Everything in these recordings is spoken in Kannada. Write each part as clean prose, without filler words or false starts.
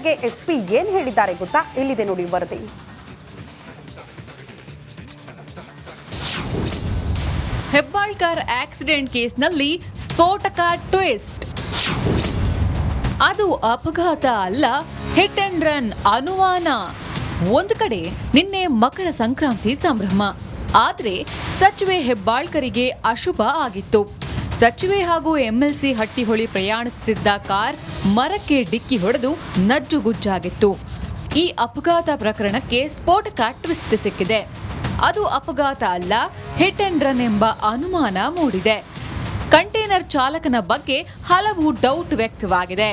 ಬಗ್ಗೆ ಎಸ್ಪಿ ಏನ್ ಹೇಳಿದ್ದಾರೆ ಗೊತ್ತಾ? ಇಲ್ಲಿದೆ ನೋಡಿ ವರದಿ. ಹೆಬ್ಬಾಳ್ಕರ್ ಆಕ್ಸಿಡೆಂಟ್ ಕೇಸ್ನಲ್ಲಿ ಸ್ಫೋಟಕ ಟ್ವಿಸ್ಟ್. ಅದು ಅಪಘಾತ ಅಲ್ಲ, ಹಿಟ್ ಅಂಡ್ ರನ್ ಅನುಮಾನ. ಒಂದು ಕಡೆ ನಿನ್ನೆ ಮಕರ ಸಂಕ್ರಾಂತಿ ಸಂಭ್ರಮ, ಆದ್ರೆ ಸಚಿವೆ ಹೆಬ್ಬಾಳ್ಕರಿಗೆ ಅಶುಭ ಆಗಿತ್ತು. ಸಚಿವೆ ಹಾಗೂ ಎಂಎಲ್ಸಿ ಹಟ್ಟಿಹೊಳಿ ಪ್ರಯಾಣಿಸುತ್ತಿದ್ದ ಕಾರ್ ಮರಕ್ಕೆ ಡಿಕ್ಕಿ ಹೊಡೆದು ನಜ್ಜುಗುಜ್ಜಾಗಿತ್ತು. ಈ ಅಪಘಾತ ಪ್ರಕರಣಕ್ಕೆ ಸ್ಫೋಟಕ ಟ್ವಿಸ್ಟ್ ಸಿಕ್ಕಿದೆ. ಅದು ಅಪಘಾತ ಅಲ್ಲ, ಹಿಟ್ ಅಂಡ್ ರನ್ ಎಂಬ ಅನುಮಾನ ಮೂಡಿದೆ. ಕಂಟೈನರ್ ಚಾಲಕನ ಬಗ್ಗೆ ಹಲವು ಡೌಟ್ ವ್ಯಕ್ತವಾಗಿದೆ.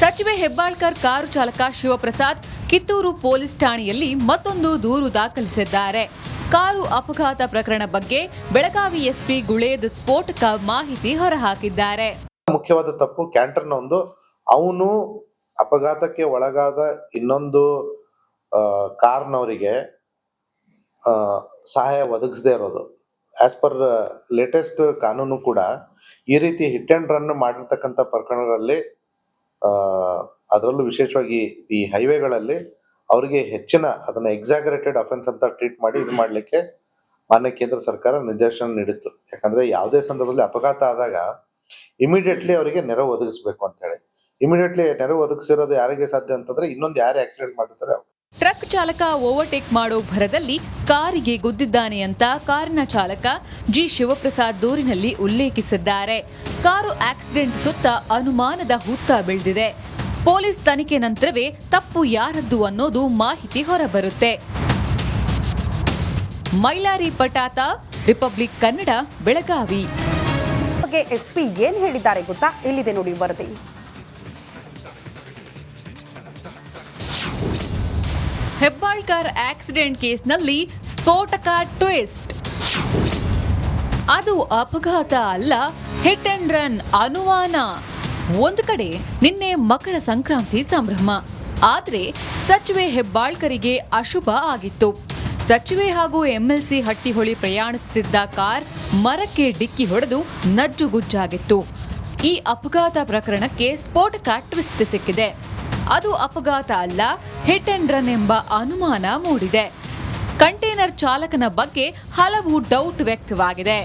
ಸಚಿವೆ ಹೆಬ್ಬಾಳ್ಕರ್ ಕಾರು ಚಾಲಕ ಶಿವಪ್ರಸಾದ್ ಕಿತ್ತೂರು ಪೊಲೀಸ್ ಠಾಣೆಯಲ್ಲಿ ಮತ್ತೊಂದು ದೂರು ದಾಖಲಿಸಿದ್ದಾರೆ. ಕಾರು ಅಪಘಾತ ಪ್ರಕರಣ ಬಗ್ಗೆ ಬೆಳಗಾವಿ ಎಸ್ಪಿ ಗುಳೇದ್ ಸ್ಫೋಟಕ ಮಾಹಿತಿ ಹೊರಹಾಕಿದ್ದಾರೆ. ಮುಖ್ಯವಾದ ತಪ್ಪು ಕ್ಯಾಂಟರ್ನ ಒಂದು, ಅವನು ಅಪಘಾತಕ್ಕೆ ಒಳಗಾದ ಇನ್ನೊಂದು ಕಾರ್ನವರಿಗೆ ಸಹಾಯ ಒದಗಿಸದೇ ಇರೋದು. ಆಸ್ ಪರ್ ಲೇಟೆಸ್ಟ್ ಕಾನೂನು ಕೂಡ ಈ ರೀತಿ ಹಿಟ್ ಅಂಡ್ ರನ್ ಮಾಡಿರ್ತಕ್ಕಂಥ ಪ್ರಕರಣಗಳಲ್ಲಿ, ಅದರಲ್ಲೂ ವಿಶೇಷವಾಗಿ ಈ ಹೈವೇಗಳಲ್ಲಿ ಅವರಿಗೆ ಹೆಚ್ಚಿನ ಅದನ್ನ ಎಕ್ಸಾಗರೇಟೆಡ್ ಅಫೆನ್ಸ್ ಅಂತ ಟ್ರೀಟ್ ಮಾಡಿ ಇದು ಮಾಡಲಿಕ್ಕೆ ಮಾನ್ಯ ಕೇಂದ್ರ ಸರ್ಕಾರ ನಿರ್ದೇಶನ ನೀಡಿತ್ತು. ಯಾಕಂದ್ರೆ ಯಾವುದೇ ಸಂದರ್ಭದಲ್ಲಿ ಅಪಘಾತ ಆದಾಗ ಇಮಿಡಿಯೇಟ್ಲಿ ಅವರಿಗೆ ನೆರವು ಒದಗಿಸಬೇಕು ಅಂತ ಹೇಳಿ. ಇಮಿಡಿಯೇಟ್ಲಿ ನೆರವು ಒದಗಿಸಿರೋದು ಯಾರಿಗೆ ಸಾಧ್ಯ ಅಂತಂದ್ರೆ ಇನ್ನೊಂದು ಯಾರು ಆಕ್ಸಿಡೆಂಟ್ ಮಾಡಿರ್ತಾರೆ. ಟ್ರಕ್ ಚಾಲಕ ಓವರ್ಟೇಕ್ ಮಾಡೋ ಭರದಲ್ಲಿ ಕಾರಿಗೆ ಗುದ್ದಿದ್ದಾನೆ ಅಂತ ಕಾರಿನ ಚಾಲಕ ಜಿ ಶಿವಪ್ರಸಾದ್ ದೂರಿನಲ್ಲಿ ಉಲ್ಲೇಖಿಸಿದ್ದಾರೆ. ಕಾರು ಆಕ್ಸಿಡೆಂಟ್ ಸುತ್ತ ಅನುಮಾನದ ಹುತ್ತ ಬೆಳೆದಿದೆ. ಪೊಲೀಸ್ ತನಿಖೆ ನಂತರವೇ ತಪ್ಪು ಯಾರದ್ದು ಅನ್ನೋದು ಮಾಹಿತಿ ಹೊರಬರುತ್ತೆ. ಮೈಲಾರಿ ಪಟಾತ, ರಿಪಬ್ಲಿಕ್ ಕನ್ನಡ, ಬೆಳಗಾವಿ. ಬಗ್ಗೆ ಎಸ್ಪಿ ಏನ್ ಹೇಳಿದ್ದಾರೆ ಗೊತ್ತಾ? ಇಲ್ಲಿದೆ ನೋಡಿ ವರದಿ. ಹೆಬ್ಬಾಳ್ಕರ್ ಆಕ್ಸಿಡೆಂಟ್ ಕೇಸ್ನಲ್ಲಿ ಸ್ಫೋಟಕ ಟ್ವಿಸ್ಟ್. ಅದು ಅಪಘಾತ ಅಲ್ಲ, ಹಿಟ್ ಅಂಡ್ ರನ್ ಅನುಮಾನ. ಒಂದು ಕಡೆ ನಿನ್ನೆ ಮಕರ ಸಂಕ್ರಾಂತಿ ಸಂಭ್ರಮ, ಆದ್ರೆ ಸಚಿವೆ ಹೆಬ್ಬಾಳ್ಕರಿಗೆ ಅಶುಭ ಆಗಿತ್ತು. ಸಚಿವೆ ಹಾಗೂ ಎಂಎಲ್ಸಿ ಹಟ್ಟಿಹೊಳಿ ಪ್ರಯಾಣಿಸುತ್ತಿದ್ದ ಕಾರ್ ಮರಕ್ಕೆ ಡಿಕ್ಕಿ ಹೊಡೆದು ನಜ್ಜುಗುಜ್ಜಾಗಿತ್ತು. ಈ ಅಪಘಾತ ಪ್ರಕರಣಕ್ಕೆ ಸ್ಫೋಟಕ ಟ್ವಿಸ್ಟ್ ಸಿಕ್ಕಿದೆ. ಅದು ಅಪಘಾತ ಅಲ್ಲ, ಹಿಟ್ ಅಂಡ್ ರನ್ ಎಂಬ ಅನುಮಾನ ಮೂಡಿದೆ. ಕಂಟೈನರ್ ಚಾಲಕನ ಬಗ್ಗೆ ಹಲವು ಡೌಟ್ ವ್ಯಕ್ತವಾಗಿದೆ.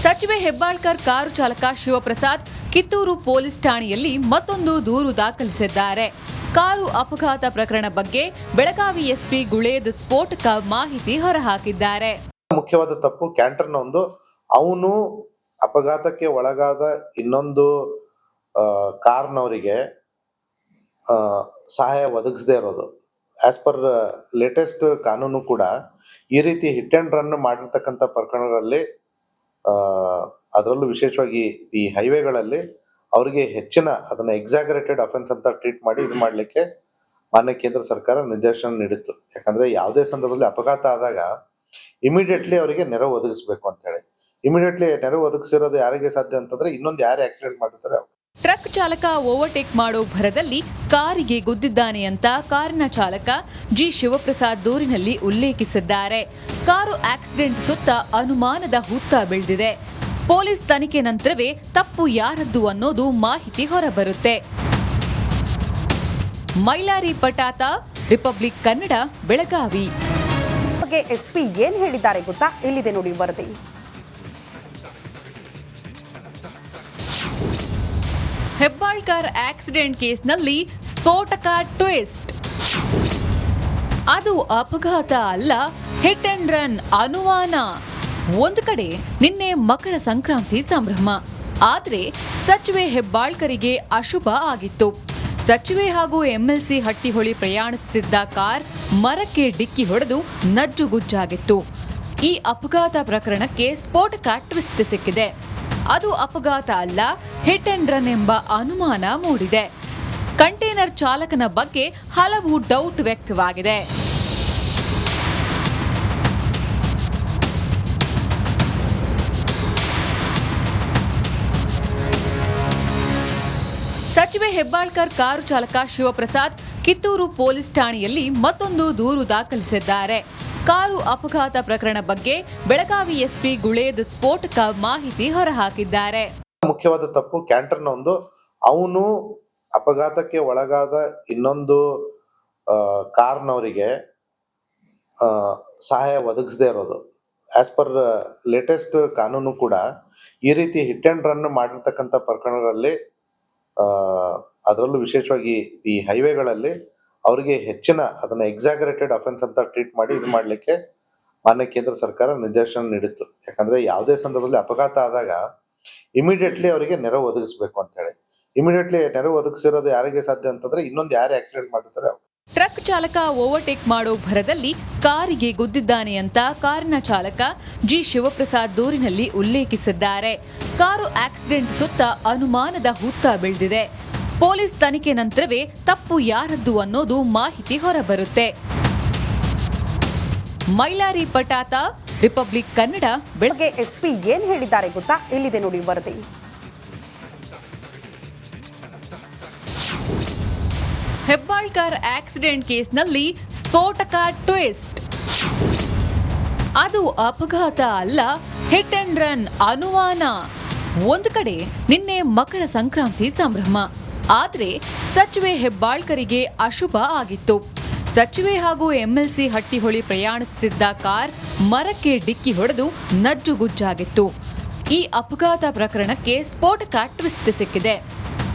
ಸಚಿವೆ ಹೆಬ್ಬಾಳ್ಕರ್ ಕಾರು ಚಾಲಕ ಶಿವಪ್ರಸಾದ್ ಕಿತ್ತೂರು ಪೊಲೀಸ್ ಠಾಣೆಯಲ್ಲಿ ಮತ್ತೊಂದು ದೂರು ದಾಖಲಿಸಿದ್ದಾರೆ. ಕಾರು ಅಪಘಾತ ಪ್ರಕರಣ ಬಗ್ಗೆ ಬೆಳಗಾವಿ ಎಸ್ಪಿ ಗುಳೇದ್ ಸ್ಫೋಟಕ ಮಾಹಿತಿ ಹೊರಹಾಕಿದ್ದಾರೆ. ಮುಖ್ಯವಾದ ತಪ್ಪು ಕ್ಯಾಂಟರ್ನ ಒಂದು, ಅವನು ಅಪಘಾತಕ್ಕೆ ಒಳಗಾದ ಇನ್ನೊಂದು ಕಾರ್ನವರಿಗೆ ಸಹಾಯ ಒದಗಿಸದೇ ಇರೋದು. ಆಸ್ ಪರ್ ಲೇಟೆಸ್ಟ್ ಕಾನೂನು ಕೂಡ ಈ ರೀತಿ ಹಿಟ್ ಅಂಡ್ ರನ್ ಮಾಡಿರ್ತಕ್ಕಂಥ ಪ್ರಕರಣಗಳಲ್ಲಿ, ಅದರಲ್ಲೂ ವಿಶೇಷವಾಗಿ ಈ ಹೈವೇಗಳಲ್ಲಿ ಅವರಿಗೆ ಹೆಚ್ಚಿನ ಅದನ್ನ ಎಕ್ಸಾಗರೇಟೆಡ್ ಅಫೆನ್ಸ್ ಅಂತ ಟ್ರೀಟ್ ಮಾಡಿ ಇದು ಮಾಡಲಿಕ್ಕೆ ಮಾನ್ಯ ಕೇಂದ್ರ ಸರ್ಕಾರ ನಿರ್ದೇಶನ ನೀಡಿತ್ತು. ಯಾಕಂದ್ರೆ ಯಾವುದೇ ಸಂದರ್ಭದಲ್ಲಿ ಅಪಘಾತ ಆದಾಗ ಇಮಿಡಿಯೇಟ್ಲಿ ಅವರಿಗೆ ನೆರವು ಒದಗಿಸಬೇಕು ಅಂತ ಹೇಳಿ. ಇಮಿಡಿಯೇಟ್ಲಿ ನೆರವು ಒದಗಿಸಿರೋದು ಯಾರಿಗೆ ಸಾಧ್ಯ ಅಂತಂದ್ರೆ ಇನ್ನೊಂದು ಯಾರು ಆಕ್ಸಿಡೆಂಟ್ ಮಾಡಿರ್ತಾರೆ. ಟ್ರಕ್ ಚಾಲಕ ಓವರ್ಟೇಕ್ ಮಾಡೋ ಭರದಲ್ಲಿ ಕಾರಿಗೆ ಗುದ್ದಿದ್ದಾನೆ ಅಂತ ಕಾರಿನ ಚಾಲಕ ಜಿ ಶಿವಪ್ರಸಾದ್ ದೂರಿನಲ್ಲಿ ಉಲ್ಲೇಖಿಸಿದ್ದಾರೆ. ಕಾರು ಆಕ್ಸಿಡೆಂಟ್ ಸುತ್ತ ಅನುಮಾನದ ಹುತ್ತ ಬೆಳೆದಿದೆ. ಪೊಲೀಸ್ ತನಿಖೆ ನಂತರವೇ ತಪ್ಪು ಯಾರದ್ದು ಅನ್ನೋದು ಮಾಹಿತಿ ಹೊರಬರುತ್ತೆ. ಮೈಲಾರಿ ಪಟಾತ, ರಿಪಬ್ಲಿಕ್ ಕನ್ನಡ, ಬೆಳಗಾವಿ. ಬಗ್ಗೆ ಎಸ್ಪಿ ಏನ್ ಹೇಳಿದ್ದಾರೆ ಗೊತ್ತಾ? ಇಲ್ಲಿದೆ ನೋಡಿ ವರದಿ. ಹೆಬ್ಬಾಳ್ಕರ್ ಆಕ್ಸಿಡೆಂಟ್ ಕೇಸ್ನಲ್ಲಿ ಸ್ಫೋಟಕ ಟ್ವಿಸ್ಟ್. ಅದು ಅಪಘಾತ ಅಲ್ಲ, ಹಿಟ್ ಅಂಡ್ ರನ್ ಅನುಮಾನ. ಒಂದು ಕಡೆ ನಿನ್ನೆ ಮಕರ ಸಂಕ್ರಾಂತಿ ಸಂಭ್ರಮ, ಆದ್ರೆ ಸಚಿವೆ ಹೆಬ್ಬಾಳ್ಕರಿಗೆ ಅಶುಭ ಆಗಿತ್ತು. ಸಚಿವೆ ಹಾಗೂ ಎಂಎಲ್ಸಿ ಹಟ್ಟಿಹೊಳಿ ಪ್ರಯಾಣಿಸುತ್ತಿದ್ದ ಕಾರ್ ಮರಕ್ಕೆ ಡಿಕ್ಕಿ ಹೊಡೆದು ನಜ್ಜುಗುಜ್ಜಾಗಿತ್ತು. ಈ ಅಪಘಾತ ಪ್ರಕರಣಕ್ಕೆ ಸ್ಫೋಟಕ ಟ್ವಿಸ್ಟ್ ಸಿಕ್ಕಿದೆ. ಅದು ಅಪಘಾತ ಅಲ್ಲ, ಹಿಟ್ ಅಂಡ್ ರನ್ ಎಂಬ ಅನುಮಾನ ಮೂಡಿದೆ. ಕಂಟೈನರ್ ಚಾಲಕನ ಬಗ್ಗೆ ಹಲವು ಡೌಟ್ ವ್ಯಕ್ತವಾಗಿದೆ. ಸಚಿವೆ ಹೆಬ್ಬಾಳ್ಕರ್ ಕಾರು ಚಾಲಕ ಶಿವಪ್ರಸಾದ್ ಕಿತ್ತೂರು ಪೊಲೀಸ್ ಠಾಣೆಯಲ್ಲಿ ಮತ್ತೊಂದು ದೂರು ದಾಖಲಿಸಿದ್ದಾರೆ. ಕಾರು ಅಪಘಾತ ಪ್ರಕರಣ ಬಗ್ಗೆ ಬೆಳಗಾವಿ ಎಸ್ಪಿ ಗುಳೇದ್ ಸ್ಫೋಟಕ ಮಾಹಿತಿ ಹೊರಹಾಕಿದ್ದಾರೆ. ಮುಖ್ಯವಾದ ತಪ್ಪು ಕ್ಯಾಂಟರ್ನ ಒಂದು ಅವನು ಅಪಘಾತಕ್ಕೆ ಒಳಗಾದ ಇನ್ನೊಂದು ಕಾರ್ನವರಿಗೆ ಸಹಾಯ ಒದಗಿಸದೇ ಇರೋದು. ಆಸ್ ಪರ್ ಲೇಟೆಸ್ಟ್ ಕಾನೂನು ಕೂಡ ಈ ರೀತಿ ಹಿಟ್ ಅಂಡ್ ರನ್ ಮಾಡಿರ್ತಕ್ಕಂಥ ಪ್ರಕರಣಗಳಲ್ಲಿ ಅದರಲ್ಲೂ ವಿಶೇಷವಾಗಿ ಈ ಹೈವೇಗಳಲ್ಲಿ ಅವರಿಗೆ ಹೆಚ್ಚಿನ ಅದನ್ನ ಎಕ್ಸಾಗರೇಟೆಡ್ ಅಫೆನ್ಸ್ ಅಂತ ಟ್ರೀಟ್ ಮಾಡಿ ಇದು ಮಾಡಲಿಕ್ಕೆ ಮಾನ್ಯ ಕೇಂದ್ರ ಸರ್ಕಾರ ನಿರ್ದೇಶನ ನೀಡಿತ್ತು. ಯಾಕಂದ್ರೆ ಯಾವುದೇ ಸಂದರ್ಭದಲ್ಲಿ ಅಪಘಾತ ಆದಾಗ ಇಮಿಡಿಯೇಟ್ಲಿ ಅವರಿಗೆ ನೆರವು ಒದಗಿಸಬೇಕು ಅಂತ ಹೇಳಿ. ಇಮಿಡಿಯೇಟ್ಲಿ ನೆರವು ಒದಗಿಸಿರೋದು ಯಾರಿಗೆ ಸಾಧ್ಯ ಅಂತಂದ್ರೆ ಇನ್ನೊಂದು ಯಾರು ಆಕ್ಸಿಡೆಂಟ್ ಮಾಡಿರ್ತಾರೆ. ಟ್ರಕ್ ಚಾಲಕ ಓವರ್ಟೇಕ್ ಮಾಡೋ ಭರದಲ್ಲಿ ಕಾರಿಗೆ ಗುದ್ದಿದ್ದಾನೆ ಅಂತ ಕಾರಿನ ಚಾಲಕ ಜಿ ಶಿವಪ್ರಸಾದ್ ದೂರಿನಲ್ಲಿ ಉಲ್ಲೇಖಿಸಿದ್ದಾರೆ. ಕಾರು ಆಕ್ಸಿಡೆಂಟ್ ಸುತ್ತ ಅನುಮಾನದ ಹುತ್ತ ಬೆಳೆದಿದೆ. ಪೊಲೀಸ್ ತನಿಖೆ ನಂತರವೇ ತಪ್ಪು ಯಾರದ್ದು ಅನ್ನೋದು ಮಾಹಿತಿ ಹೊರಬರುತ್ತೆ. ಮೈಲಾರಿ ಪಟಾತ, ರಿಪಬ್ಲಿಕ್ ಕನ್ನಡ. ಬೆಳಗ್ಗೆ ಎಸ್ಪಿ ಏನ್ ಹೇಳಿದ್ದಾರೆ ಗೊತ್ತಾ? ಇಲ್ಲಿದೆ ನೋಡಿ ವರದಿ. ಹೆಬ್ಬಾಳ್ಕರ್ ಆಕ್ಸಿಡೆಂಟ್ ಕೇಸ್ನಲ್ಲಿ ಸ್ಫೋಟಕ ಟ್ವಿಸ್ಟ್. ಅದು ಅಪಘಾತ ಅಲ್ಲ, ಹಿಟ್ ಅಂಡ್ ರನ್ ಅನುಮಾನ. ಒಂದು ಕಡೆ ನಿನ್ನೆ ಮಕರ ಸಂಕ್ರಾಂತಿ ಸಂಭ್ರಮ. ಆದ್ರೆ ಸಚಿವೆ ಹೆಬ್ಬಾಳ್ಕರಿಗೆ ಅಶುಭ ಆಗಿತ್ತು. ಸಚಿವೆ ಹಾಗೂ ಎಂಎಲ್ಸಿ ಹಟ್ಟಿಹೊಳಿ ಪ್ರಯಾಣಿಸುತ್ತಿದ್ದ ಕಾರ್ ಮರಕ್ಕೆ ಡಿಕ್ಕಿ ಹೊಡೆದು ನಜ್ಜುಗುಜ್ಜಾಗಿತ್ತು. ಈ ಅಪಘಾತ ಪ್ರಕರಣಕ್ಕೆ ಸ್ಫೋಟಕ ಟ್ವಿಸ್ಟ್ ಸಿಕ್ಕಿದೆ.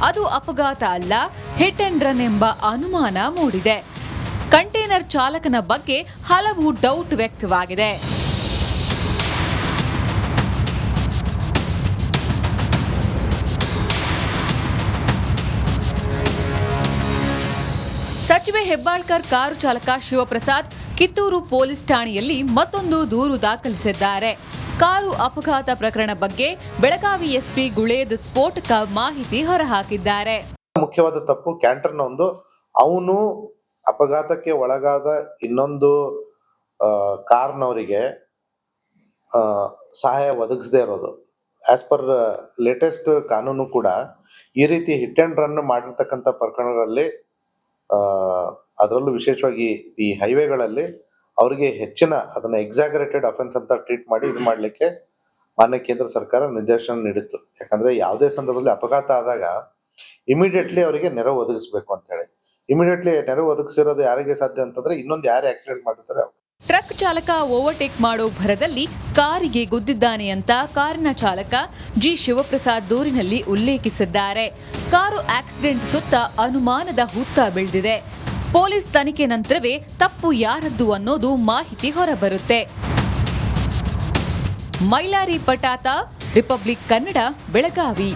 ಅದು ಅಪಘಾತ ಅಲ್ಲ, ಹಿಟ್ ಅಂಡ್ ರನ್ ಎಂಬ ಅನುಮಾನ ಮೂಡಿದೆ. ಕಂಟೈನರ್ ಚಾಲಕನ ಬಗ್ಗೆ ಹಲವು ಡೌಟ್ ವ್ಯಕ್ತವಾಗಿದೆ. ಸಚಿವೆ ಹೆಬ್ಬಾಳ್ಕರ್ ಕಾರು ಚಾಲಕ ಶಿವಪ್ರಸಾದ್ ಕಿತ್ತೂರು ಪೊಲೀಸ್ ಠಾಣೆಯಲ್ಲಿ ಮತ್ತೊಂದು ದೂರು ದಾಖಲಿಸಿದ್ದಾರೆ. ಕಾರು ಅಪಘಾತ ಪ್ರಕರಣ ಬಗ್ಗೆ ಬೆಳಗಾವಿ ಎಸ್ಪಿ ಗುಳೇದ್ ಸ್ಫೋಟಕ ಮಾಹಿತಿ ಹೊರಹಾಕಿದ್ದಾರೆ. ಮುಖ್ಯವಾದ ತಪ್ಪು ಕ್ಯಾಂಟರ್ನ ಒಂದು ಅವನು ಅಪಘಾತಕ್ಕೆ ಒಳಗಾದ ಇನ್ನೊಂದು ಕಾರ್ನವರಿಗೆ ಸಹಾಯ ಒದಗಿಸದೇ ಇರೋದು. ಆಸ್ ಪರ್ ಲೇಟೆಸ್ಟ್ ಕಾನೂನು ಕೂಡ ಈ ರೀತಿ ಹಿಟ್ ಅಂಡ್ ರನ್ ಮಾಡಿರ್ತಕ್ಕಂಥ ಪ್ರಕರಣಗಳಲ್ಲಿ ಅದರಲ್ಲೂ ವಿಶೇಷವಾಗಿ ಈ ಹೈವೇಗಳಲ್ಲಿ ಅವರಿಗೆ ಹೆಚ್ಚಿನ ಅದನ್ನ ಎಕ್ಸಾಗರೇಟೆಡ್ ಅಫೆನ್ಸ್ ಅಂತ ಟ್ರೀಟ್ ಮಾಡಿ ಇದು ಮಾಡಲಿಕ್ಕೆ ಮಾನ್ಯ ಕೇಂದ್ರ ಸರ್ಕಾರ ನಿರ್ದೇಶನ ನೀಡಿತ್ತು. ಯಾಕಂದ್ರೆ ಯಾವುದೇ ಸಂದರ್ಭದಲ್ಲಿ ಅಪಘಾತ ಆದಾಗ ಇಮಿಡಿಯೇಟ್ಲಿ ಅವರಿಗೆ ನೆರವು ಒದಗಿಸಬೇಕು ಅಂತ ಹೇಳಿ. ಇಮಿಡಿಯೇಟ್ಲಿ ನೆರವು ಒದಗಿಸಿರೋದು ಯಾರಿಗೆ ಸಾಧ್ಯ ಅಂತಂದ್ರೆ ಇನ್ನೊಂದು ಯಾರು ಆಕ್ಸಿಡೆಂಟ್ ಮಾಡಿರ್ತಾರೆ. ಟ್ರಕ್ ಚಾಲಕ ಓವರ್ಟೇಕ್ ಮಾಡೋ ಭರದಲ್ಲಿ ಕಾರಿಗೆ ಗುದ್ದಿದ್ದಾನೆ ಅಂತ ಕಾರಿನ ಚಾಲಕ ಜಿ ಶಿವಪ್ರಸಾದ್ ದೂರಿನಲ್ಲಿ ಉಲ್ಲೇಖಿಸಿದ್ದಾರೆ. ಕಾರು ಆಕ್ಸಿಡೆಂಟ್ ಸುತ್ತ ಅನುಮಾನದ ಹುತ್ತ ಬೆಳೆದಿದೆ. ಪೊಲೀಸ್ ತನಿಖೆ ನಂತರವೇ ತಪ್ಪು ಯಾರದ್ದು ಅನ್ನೋದು ಮಾಹಿತಿ ಹೊರಬರುತ್ತೆ. ಮೈಲಾರಿ ಪಟಾತ, ರಿಪಬ್ಲಿಕ್ ಕನ್ನಡ, ಬೆಳಗಾವಿ.